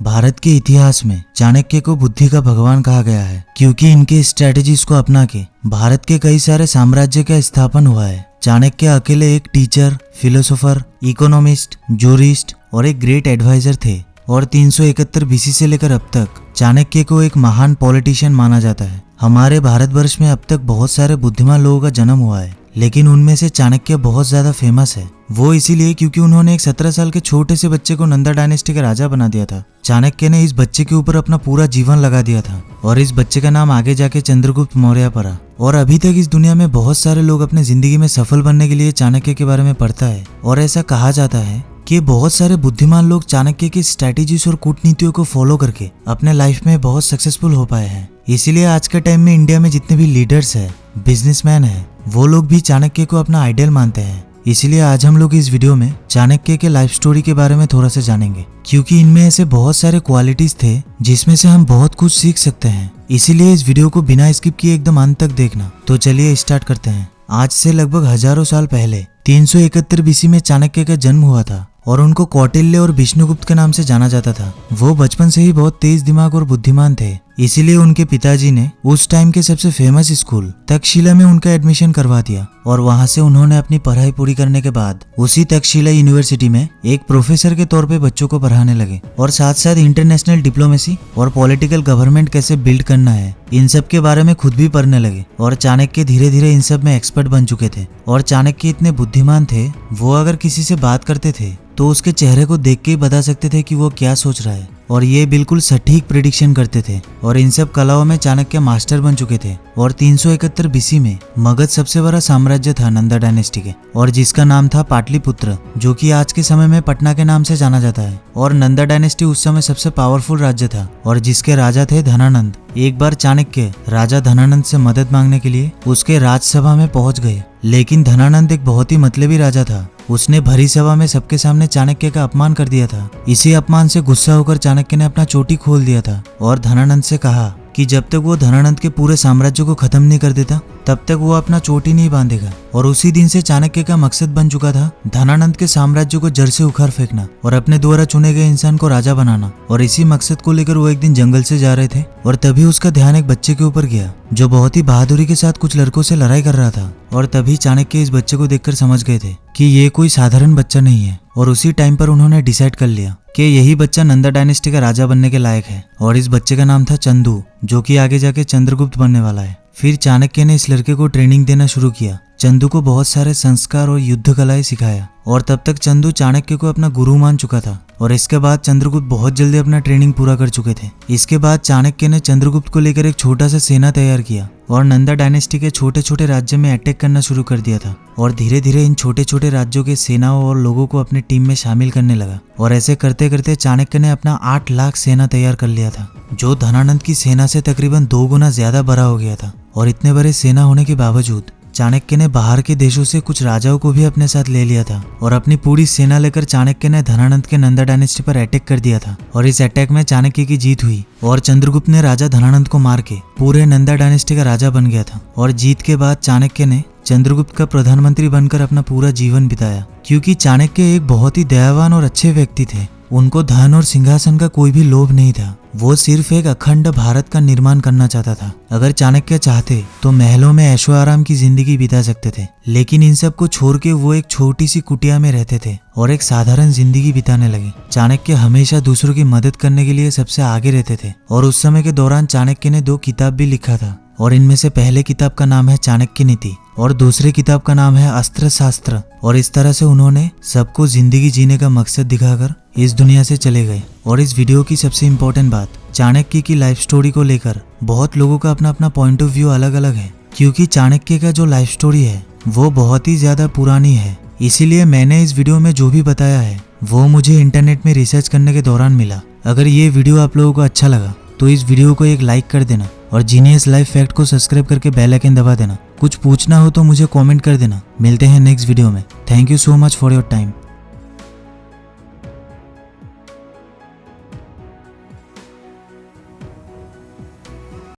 भारत के इतिहास में चाणक्य को बुद्धि का भगवान कहा गया है, क्योंकि इनके स्ट्रेटेजीज को अपना के भारत के कई सारे साम्राज्य का स्थापन हुआ है। चाणक्य अकेले एक टीचर, फिलोसोफर, इकोनॉमिस्ट, जूरिस्ट और एक ग्रेट एडवाइजर थे और 371 बीसी से लेकर अब तक चाणक्य को एक महान पॉलिटिशियन माना जाता है। हमारे भारतवर्ष में अब तक बहुत सारे बुद्धिमान लोगों का जन्म हुआ है, लेकिन उनमें से चाणक्य बहुत ज्यादा फेमस है। वो इसीलिए क्योंकि उन्होंने एक 17 साल के छोटे से बच्चे को नंदा डायनेस्टी का राजा बना दिया था। चाणक्य ने इस बच्चे के ऊपर अपना पूरा जीवन लगा दिया था और इस बच्चे का नाम आगे जाके चंद्रगुप्त मौर्य पड़ा। और अभी तक इस दुनिया में बहुत सारे लोग अपने जिंदगी में सफल बनने के लिए चाणक्य के बारे में पढ़ता है और ऐसा कहा जाता है कि बहुत सारे बुद्धिमान लोग चाणक्य की स्ट्रैटेजीज और कूटनीतियों को फॉलो करके अपने लाइफ में बहुत सक्सेसफुल हो पाए हैं। इसीलिए आज के टाइम में इंडिया में जितने भी लीडर्स हैं, बिजनेसमैन हैं, वो लोग भी चाणक्य को अपना आइडल मानते हैं। इसीलिए आज हम लोग इस वीडियो में चाणक्य के लाइफ स्टोरी के बारे में थोड़ा सा जानेंगे, क्योंकि इनमें ऐसे बहुत सारे क्वालिटीज थे जिसमें से हम बहुत कुछ सीख सकते हैं। इसीलिए इस वीडियो को बिना स्किप किए एकदम अंत तक देखना। तो चलिए स्टार्ट करते हैं। आज से लगभग हजारों साल पहले 371 बीसी में चाणक्य का जन्म हुआ था और उनको कौटिल्य और विष्णुगुप्त के नाम से जाना जाता था। वो बचपन से ही बहुत तेज दिमाग और बुद्धिमान थे, इसीलिए उनके पिताजी ने उस टाइम के सबसे फेमस स्कूल तक्षशिला में उनका एडमिशन करवा दिया और वहां से उन्होंने अपनी पढ़ाई पूरी करने के बाद उसी तक्षशिला यूनिवर्सिटी में एक प्रोफेसर के तौर पे बच्चों को पढ़ाने लगे और साथ साथ इंटरनेशनल डिप्लोमेसी और पॉलिटिकल गवर्नमेंट कैसे बिल्ड करना है, इन सब के बारे में खुद भी पढ़ने लगे। और चाणक्य धीरे धीरे इन सब में एक्सपर्ट बन चुके थे और चाणक्य इतने बुद्धिमान थे, वो अगर किसी से बात करते थे तो उसके चेहरे को देख के ही बता सकते थे कि वो क्या सोच रहा है और ये बिल्कुल सटीक प्रेडिक्शन करते थे। और इन सब कलाओं में चाणक्य मास्टर बन चुके थे। और 371 बीसी में मगध सबसे बड़ा साम्राज्य था नंदा डायनेस्टी के, और जिसका नाम था पाटलिपुत्र, जो कि आज के समय में पटना के नाम से जाना जाता है। और नंदा डायनेस्टी उस समय सबसे पावरफुल राज्य था और जिसके राजा थे धनानंद। एक बार चाणक्य राजा धनानंद से मदद मांगने के लिए उसके राजसभा में पहुंच गए, लेकिन धनानंद एक बहुत ही मतलबी राजा था। उसने भरी सभा में सबके सामने चाणक्य का अपमान कर दिया था। इसी अपमान से गुस्सा होकर चाणक्य ने अपना चोटी खोल दिया था और धनानंद से कहा कि जब तक वो धनानंद के पूरे साम्राज्य को खत्म नहीं कर देता तब तक वो अपना चोटी नहीं बांधेगा। और उसी दिन से चाणक्य का मकसद बन चुका था धनानंद के साम्राज्य को जड़ से उखाड़ फेंकना और अपने द्वारा चुने गए इंसान को राजा बनाना। और इसी मकसद को लेकर वो एक दिन जंगल से जा रहे थे और तभी उसका ध्यान एक बच्चे के ऊपर गया जो बहुत ही बहादुरी के साथ कुछ लड़कों से लड़ाई कर रहा था। और तभी चाणक्य इस बच्चे को देखकर समझ गए थे कि ये कोई साधारण बच्चा नहीं है। और उसी टाइम पर उन्होंने डिसाइड कर लिया कि यही बच्चा नंदा डायनेस्टी का राजा बनने के लायक है। और इस बच्चे का नाम था चंदू, जो कि आगे जाके चंद्रगुप्त बनने वाला है। फिर चाणक्य ने इस लड़के को ट्रेनिंग देना शुरू किया। चंदू को बहुत सारे संस्कार और युद्ध कलाएं सिखाया और तब तक चंदू चाणक्य को अपना गुरु मान चुका था। और इसके बाद चंद्रगुप्त बहुत जल्दी अपना ट्रेनिंग पूरा कर चुके थे। इसके बाद चाणक्य ने चंद्रगुप्त को लेकर एक छोटा सा सेना तैयार किया और नंदा डायनेस्टी के छोटे छोटे राज्य में अटैक करना शुरू कर दिया था। और धीरे धीरे इन छोटे छोटे राज्यों के सेनाओं और लोगों को अपनी टीम में शामिल करने लगा। और ऐसे करते करते चाणक्य ने अपना 8 लाख सेना तैयार कर लिया था, जो धनानंद की सेना से तकरीबन 2 गुना ज्यादा बड़ा हो गया था। और इतने बड़े सेना होने के बावजूद चाणक्य ने बाहर के देशों से कुछ राजाओं को भी अपने साथ ले लिया था और अपनी पूरी सेना लेकर चाणक्य ने धनानंद के नंदा डायनेस्टी पर अटैक कर दिया था। और इस अटैक में चाणक्य की जीत हुई और चंद्रगुप्त ने राजा धनानंद को मार के पूरे नंदा डायनेस्टी का राजा बन गया था। और जीत के बाद चाणक्य ने चंद्रगुप्त का प्रधानमंत्री बनकर अपना पूरा जीवन बिताया, क्योंकि चाणक्य एक बहुत ही दयावान और अच्छे व्यक्ति थे। उनको धन और सिंहासन का कोई भी लोभ नहीं था। वो सिर्फ एक अखंड भारत का निर्माण करना चाहता था। अगर चाणक्य चाहते तो महलों में ऐशो आराम की जिंदगी बिता सकते थे, लेकिन इन सब को छोड़ के वो एक छोटी सी कुटिया में रहते थे और एक साधारण जिंदगी बिताने लगे। चाणक्य हमेशा दूसरों की मदद करने के लिए सबसे आगे रहते थे। और उस समय के दौरान चाणक्य ने 2 किताब भी लिखा था और इनमें से पहले किताब का नाम है चाणक्य नीति और दूसरे किताब का नाम है अस्त्र शास्त्र। और इस तरह से उन्होंने सबको जिंदगी जीने का मकसद दिखाकर इस दुनिया से चले गए। और इस वीडियो की सबसे इम्पोर्टेंट बात, चाणक्य की लाइफ स्टोरी को लेकर बहुत लोगों का अपना अपना पॉइंट ऑफ व्यू अलग अलग है, क्योंकि चाणक्य का जो लाइफ स्टोरी है वो बहुत ही ज्यादा पुरानी है। इसीलिए मैंने इस वीडियो में जो भी बताया है वो मुझे इंटरनेट में रिसर्च करने के दौरान मिला। अगर ये वीडियो आप लोगों को अच्छा लगा तो इस वीडियो को एक लाइक कर देना और जीनियस लाइफ फैक्ट को सब्सक्राइब करके बेल आइकन दबा देना। कुछ पूछना हो तो मुझे कमेंट कर देना। मिलते हैं नेक्स्ट वीडियो में। Thank you so much for your time.